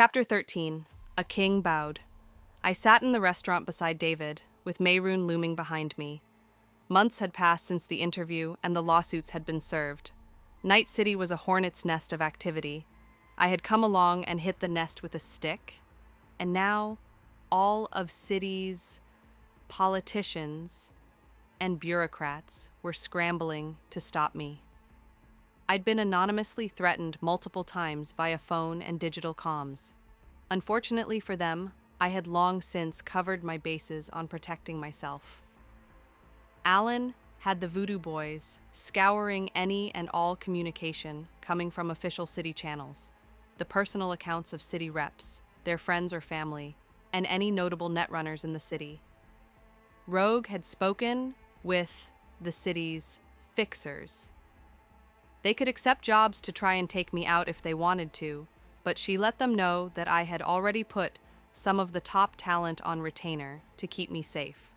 Chapter 13. A King Bowed. I sat in the restaurant beside David, with Mayroon looming behind me. Months had passed since the interview, and the lawsuits had been served. Night City was a hornet's nest of activity. I had come along and hit the nest with a stick, and now all of City's politicians and bureaucrats were scrambling to stop me. I'd been anonymously threatened multiple times via phone and digital comms. Unfortunately for them, I had long since covered my bases on protecting myself. Alan had the voodoo boys scouring any and all communication coming from official city channels, the personal accounts of city reps, their friends or family, and any notable netrunners in the city. Rogue had spoken with the city's fixers. They could accept jobs to try and take me out if they wanted to, but she let them know that I had already put some of the top talent on retainer to keep me safe.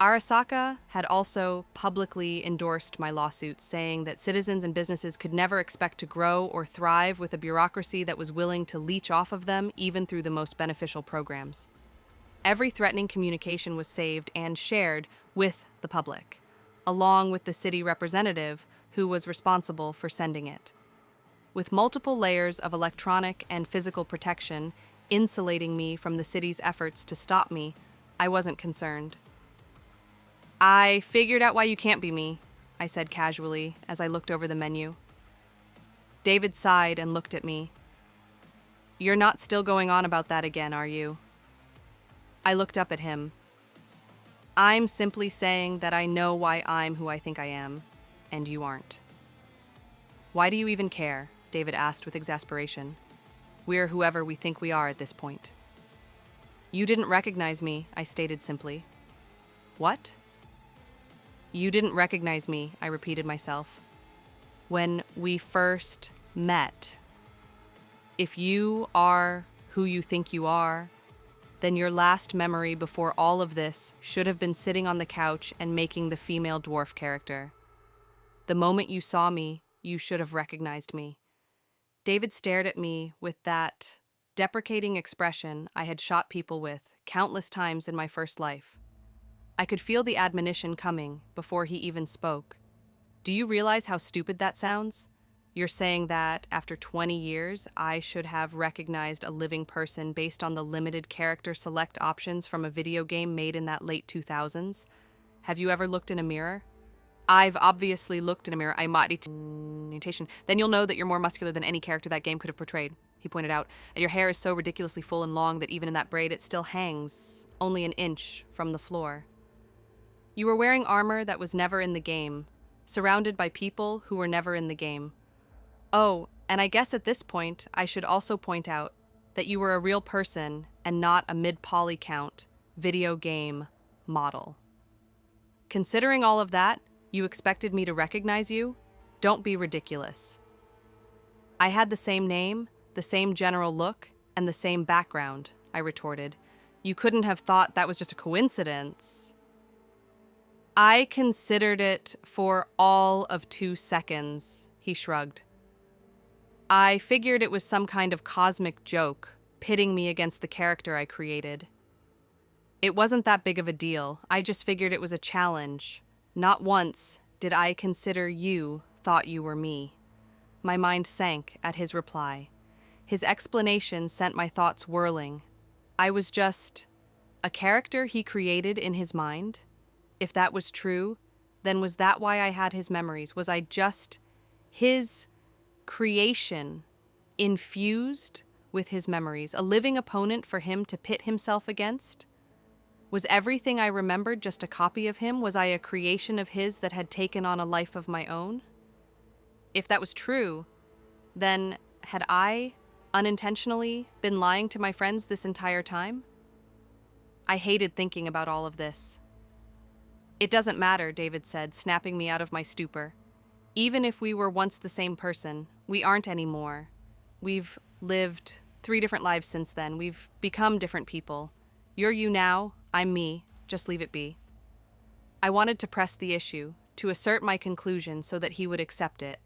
Arasaka had also publicly endorsed my lawsuits, saying that citizens and businesses could never expect to grow or thrive with a bureaucracy that was willing to leech off of them even through the most beneficial programs. Every threatening communication was saved and shared with the public, along with the city representative who was responsible for sending it. With multiple layers of electronic and physical protection insulating me from the city's efforts to stop me, I wasn't concerned. "I figured out why you can't be me," I said casually as I looked over the menu. David sighed and looked at me. "You're not still going on about that again, are you?" I looked up at him. "I'm simply saying that I know why I'm who I think I am, and you aren't." "Why do you even care?" David asked with exasperation. "We're whoever we think we are at this point." "You didn't recognize me," I stated simply. "What?" "You didn't recognize me," I repeated myself. "When we first met. If you are who you think you are, then your last memory before all of this should have been sitting on the couch and making the female dwarf character. The moment you saw me, you should have recognized me." David stared at me with that deprecating expression I had shot people with countless times in my first life. I could feel the admonition coming before he even spoke. "Do you realize how stupid that sounds? You're saying that, after 20 years, I should have recognized a living person based on the limited character select options from a video game made in that late 2000s? Have you ever looked in a mirror?" "I've obviously looked in a mirror. I might mutation. Then you'll know that you're more muscular than any character that game could have portrayed," he pointed out. "And your hair is so ridiculously full and long that even in that braid it still hangs only an inch from the floor. You were wearing armor that was never in the game, surrounded by people who were never in the game. Oh, and I guess at this point I should also point out that you were a real person and not a mid-poly count video game model. Considering all of that, you expected me to recognize you? Don't be ridiculous." "I had the same name, the same general look, and the same background," I retorted. "You couldn't have thought that was just a coincidence." "I considered it for all of 2 seconds, he shrugged. "I figured it was some kind of cosmic joke, pitting me against the character I created. It wasn't that big of a deal. I just figured it was a challenge. Not once did I consider you thought you were me." My mind sank at his reply. His explanation sent my thoughts whirling. I was just a character he created in his mind? If that was true, then was that why I had his memories? Was I just his creation infused with his memories, a living opponent for him to pit himself against? Was everything I remembered just a copy of him? Was I a creation of his that had taken on a life of my own? If that was true, then had I unintentionally been lying to my friends this entire time? I hated thinking about all of this. "It doesn't matter," David said, snapping me out of my stupor. "Even if we were once the same person, we aren't anymore. We've lived 3 different lives since then. We've become different people. You're you now, I'm me. Just leave it be." I wanted to press the issue, to assert my conclusion so that he would accept it.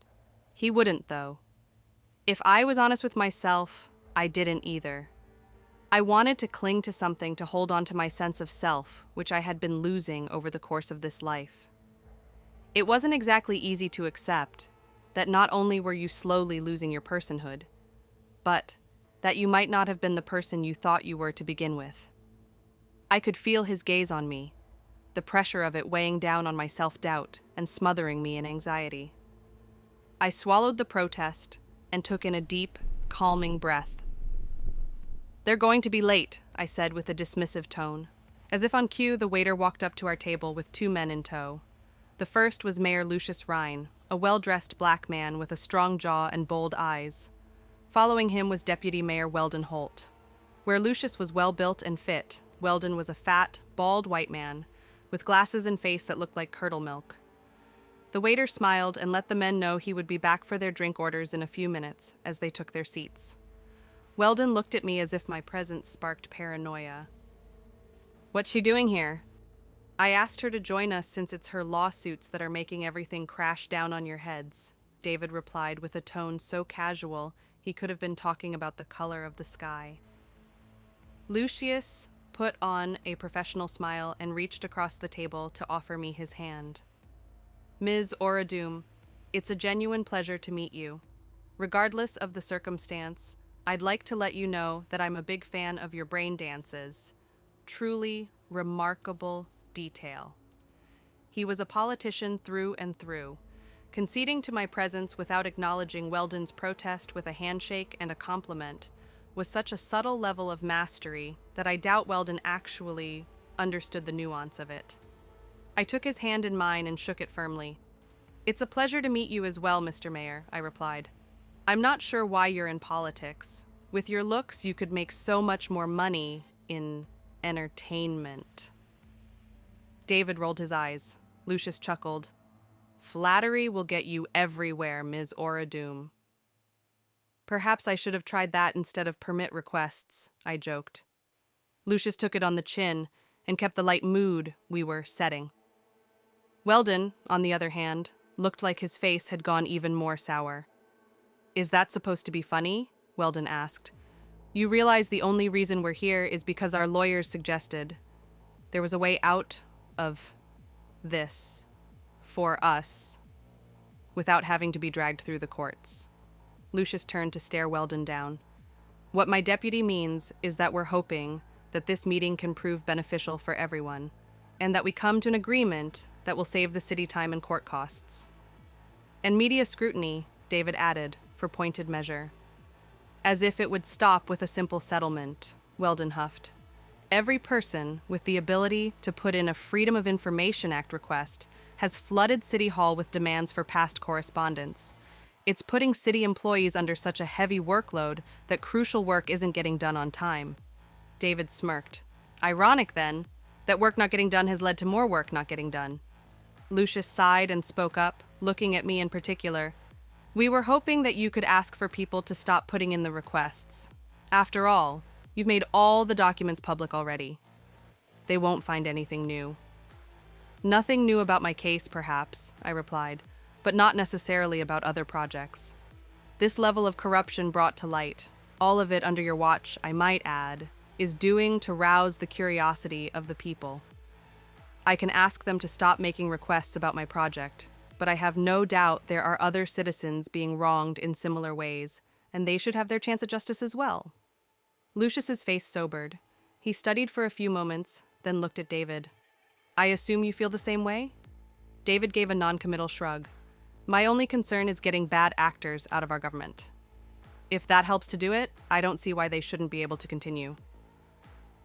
He wouldn't, though. If I was honest with myself, I didn't either. I wanted to cling to something to hold on to my sense of self, which I had been losing over the course of this life. It wasn't exactly easy to accept that not only were you slowly losing your personhood, but that you might not have been the person you thought you were to begin with. I could feel his gaze on me, the pressure of it weighing down on my self-doubt and smothering me in anxiety. I swallowed the protest and took in a deep, calming breath. "They're going to be late," I said with a dismissive tone. As if on cue, the waiter walked up to our table with two men in tow. The first was Mayor Lucius Rhine, a well-dressed black man with a strong jaw and bold eyes. Following him was Deputy Mayor Weldon Holt. Where Lucius was well-built and fit, Weldon was a fat, bald white man with glasses and face that looked like curdle milk. The waiter smiled and let the men know he would be back for their drink orders in a few minutes as they took their seats. Weldon looked at me as if my presence sparked paranoia. "What's she doing here?" "I asked her to join us since it's her lawsuits that are making everything crash down on your heads," David replied with a tone so casual he could have been talking about the color of the sky. Lucius put on a professional smile and reached across the table to offer me his hand. "Ms. Oradum, it's a genuine pleasure to meet you. Regardless of the circumstance, I'd like to let you know that I'm a big fan of your brain dances. Truly remarkable detail." He was a politician through and through, conceding to my presence without acknowledging Weldon's protest with a handshake and a compliment was such a subtle level of mastery that I doubt Weldon actually understood the nuance of it. I took his hand in mine and shook it firmly. "It's a pleasure to meet you as well, Mr. Mayor," I replied. "I'm not sure why you're in politics. With your looks, you could make so much more money in entertainment." David rolled his eyes. Lucius chuckled. "Flattery will get you everywhere, Ms. Oradum." "Perhaps I should have tried that instead of permit requests," I joked. Lucius took it on the chin and kept the light mood we were setting. Weldon, on the other hand, looked like his face had gone even more sour. "Is that supposed to be funny?" Weldon asked. "You realize the only reason we're here is because our lawyers suggested there was a way out of this for us without having to be dragged through the courts." Lucius turned to stare Weldon down. "What my deputy means is that we're hoping that this meeting can prove beneficial for everyone, and that we come to an agreement that will save the city time and court costs." "And media scrutiny," David added, for pointed measure. "As if it would stop with a simple settlement," Weldon huffed. "Every person with the ability to put in a Freedom of Information Act request has flooded City Hall with demands for past correspondence. It's putting city employees under such a heavy workload that crucial work isn't getting done on time." David smirked. "Ironic, then, that work not getting done has led to more work not getting done." Lucius sighed and spoke up, looking at me in particular. "We were hoping that you could ask for people to stop putting in the requests. After all, you've made all the documents public already. They won't find anything new." "Nothing new about my case, perhaps," I replied, "but not necessarily about other projects. This level of corruption brought to light, all of it under your watch, I might add, is doing to rouse the curiosity of the people. I can ask them to stop making requests about my project, but I have no doubt there are other citizens being wronged in similar ways, and they should have their chance at justice as well." Lucius's face sobered. He studied for a few moments, then looked at David. "I assume you feel the same way?" David gave a non-committal shrug. "My only concern is getting bad actors out of our government. If that helps to do it, I don't see why they shouldn't be able to continue."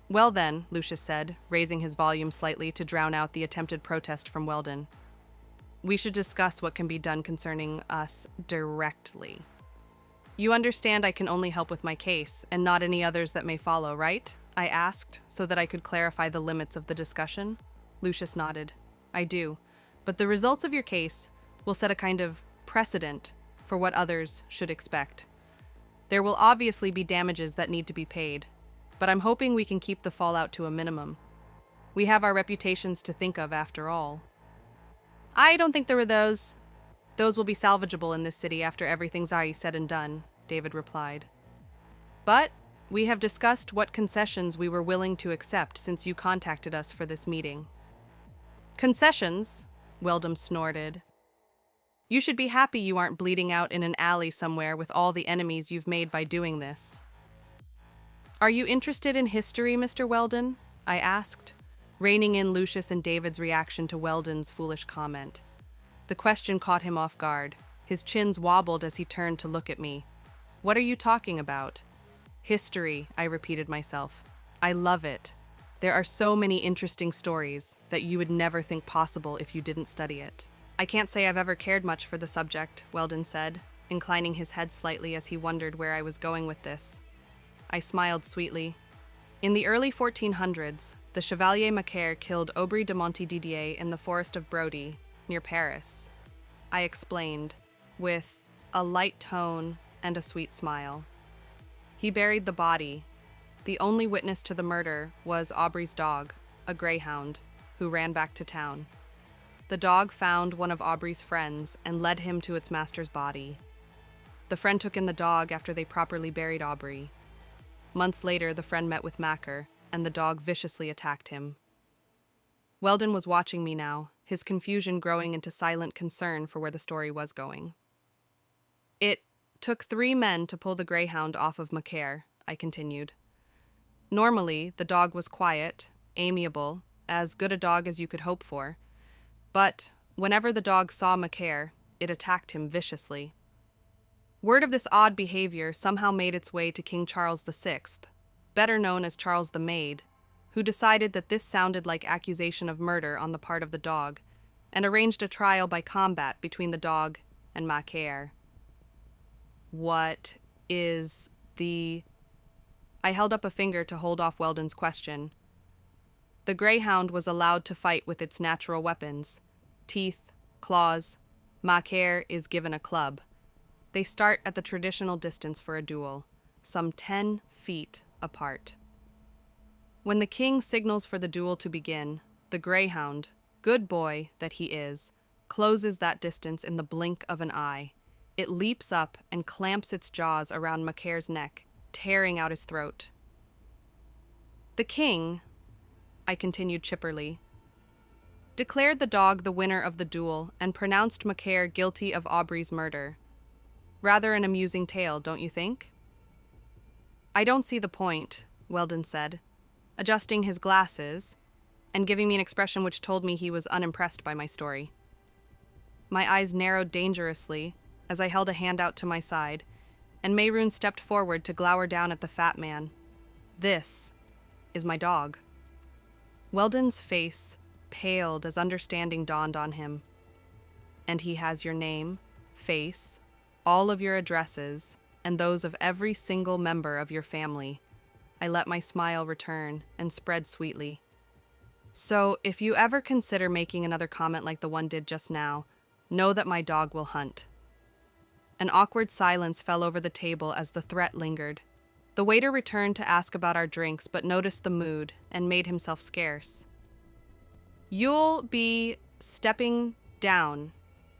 "Well then," Lucius said, raising his volume slightly to drown out the attempted protest from Weldon, "we should discuss what can be done concerning us directly. You understand I can only help with my case, and not any others that may follow, right?" I asked, so that I could clarify the limits of the discussion. Lucius nodded. "I do, but the results of your case will set a kind of precedent for what others should expect. There will obviously be damages that need to be paid, but I'm hoping we can keep the fallout to a minimum. We have our reputations to think of after all." "I don't think there were those. Those will be salvageable in this city after everything's already said and done," David replied. But we have discussed what concessions we were willing to accept since you contacted us for this meeting. Concessions? Weldon snorted. You should be happy you aren't bleeding out in an alley somewhere with all the enemies you've made by doing this. Are you interested in history, Mr. Weldon? I asked, reining in Lucius and David's reaction to Weldon's foolish comment. The question caught him off guard. His chins wobbled as he turned to look at me. What are you talking about? History, I repeated myself. I love it. There are so many interesting stories that you would never think possible if you didn't study it. I can't say I've ever cared much for the subject, Weldon said, inclining his head slightly as he wondered where I was going with this. I smiled sweetly. In the early 1400s, the Chevalier Macaire killed Aubry de Montdidier in the forest of Brody, near Paris. I explained, with a light tone and a sweet smile. He buried the body. The only witness to the murder was Aubry's dog, a greyhound, who ran back to town. The dog found one of Aubry's friends and led him to its master's body. The friend took in the dog after they properly buried Aubry. Months later, the friend met with Macaire, and the dog viciously attacked him. Weldon was watching me now, his confusion growing into silent concern for where the story was going. It took 3 men to pull the greyhound off of Macaire, I continued. Normally, the dog was quiet, amiable, as good a dog as you could hope for. But whenever the dog saw Macaire, it attacked him viciously. Word of this odd behavior somehow made its way to King Charles VI, better known as Charles the Maid, who decided that this sounded like accusation of murder on the part of the dog, and arranged a trial by combat between the dog and Macaire. What is the... I held up a finger to hold off Weldon's question. The greyhound was allowed to fight with its natural weapons. Teeth, claws. Macaire is given a club. They start at the traditional distance for a duel, some 10 feet apart. When the king signals for the duel to begin, the greyhound, good boy that he is, closes that distance in the blink of an eye. It leaps up and clamps its jaws around Macaire's neck, tearing out his throat. The king, I continued chipperly, declared the dog the winner of the duel and pronounced Macaire guilty of Aubry's murder. Rather an amusing tale, don't you think? I don't see the point, Weldon said, adjusting his glasses and giving me an expression which told me he was unimpressed by my story. My eyes narrowed dangerously as I held a hand out to my side, and Mayroon stepped forward to glower down at the fat man. This is my dog. Weldon's face paled as understanding dawned on him. And he has your name, face, all of your addresses, and those of every single member of your family. I let my smile return and spread sweetly. So, if you ever consider making another comment like the one did just now, know that my dog will hunt. An awkward silence fell over the table as the threat lingered. The waiter returned to ask about our drinks, but noticed the mood and made himself scarce. You'll be stepping down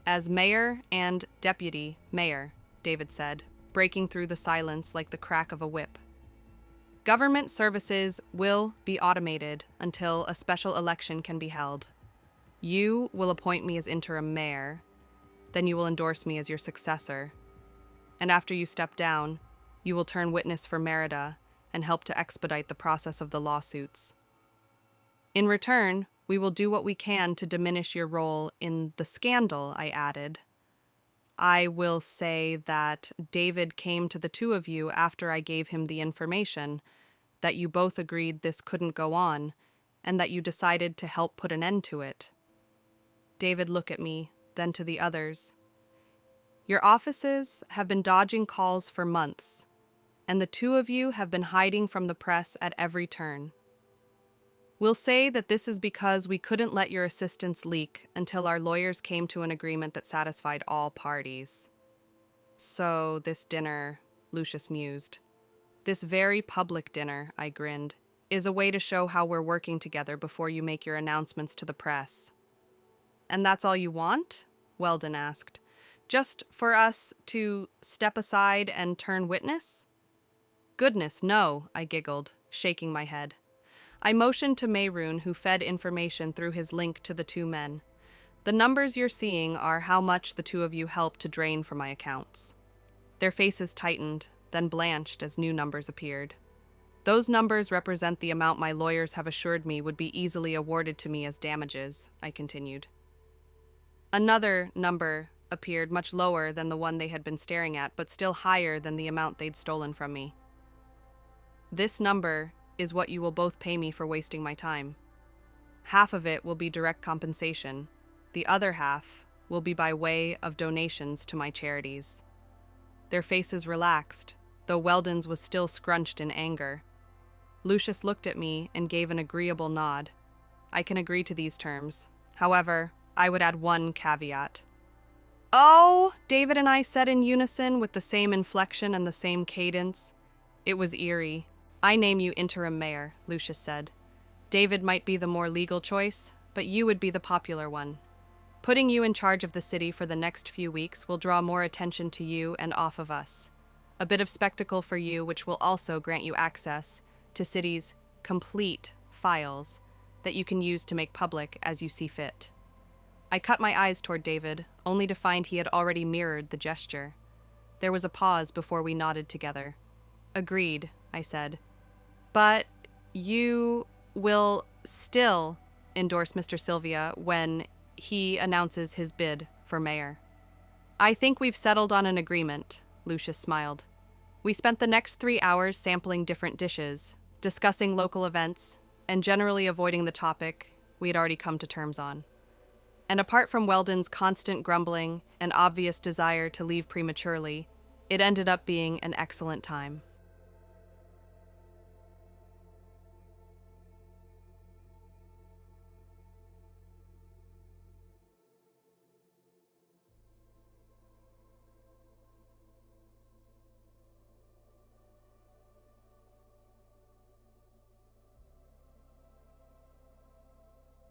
as mayor and deputy mayor, David said, breaking through the silence like the crack of a whip. Government services will be automated until a special election can be held. You will appoint me as interim mayor. Then you will endorse me as your successor. And after you step down, you will turn witness for Merida and help to expedite the process of the lawsuits. In return, we will do what we can to diminish your role in the scandal, I added. I will say that David came to the 2 of you after I gave him the information, that you both agreed this couldn't go on, and that you decided to help put an end to it. David looked at me, then to the others. Your offices have been dodging calls for months, and the 2 of you have been hiding from the press at every turn. We'll say that this is because we couldn't let your assistance leak until our lawyers came to an agreement that satisfied all parties. So this dinner, Lucius mused. This very public dinner, I grinned, is a way to show how we're working together before you make your announcements to the press. And that's all you want? Weldon asked. Just for us to step aside and turn witness? Goodness, no, I giggled, shaking my head. I motioned to Mayroon, who fed information through his link to the two men. The numbers you're seeing are how much the two of you helped to drain from my accounts. Their faces tightened, then blanched as new numbers appeared. Those numbers represent the amount my lawyers have assured me would be easily awarded to me as damages, I continued. Another number appeared much lower than the one they had been staring at, but still higher than the amount they'd stolen from me. This number is what you will both pay me for wasting my time. Half of it will be direct compensation. The other half will be by way of donations to my charities. Their faces relaxed, though Weldon's was still scrunched in anger. Lucius looked at me and gave an agreeable nod. I can agree to these terms. However, I would add one caveat. Oh, David and I said in unison with the same inflection and the same cadence. It was eerie. I name you interim mayor, Lucius said. David might be the more legal choice, but you would be the popular one. Putting you in charge of the city for the next few weeks will draw more attention to you and off of us. A bit of spectacle for you, which will also grant you access to city's complete files that you can use to make public as you see fit. I cut my eyes toward David, only to find he had already mirrored the gesture. There was a pause before we nodded together. Agreed, I said. But you will still endorse Mr. Sylvia when he announces his bid for mayor. I think we've settled on an agreement, Lucius smiled. We spent the next 3 hours sampling different dishes, discussing local events, and generally avoiding the topic we had already come to terms on. And apart from Weldon's constant grumbling and obvious desire to leave prematurely, it ended up being an excellent time.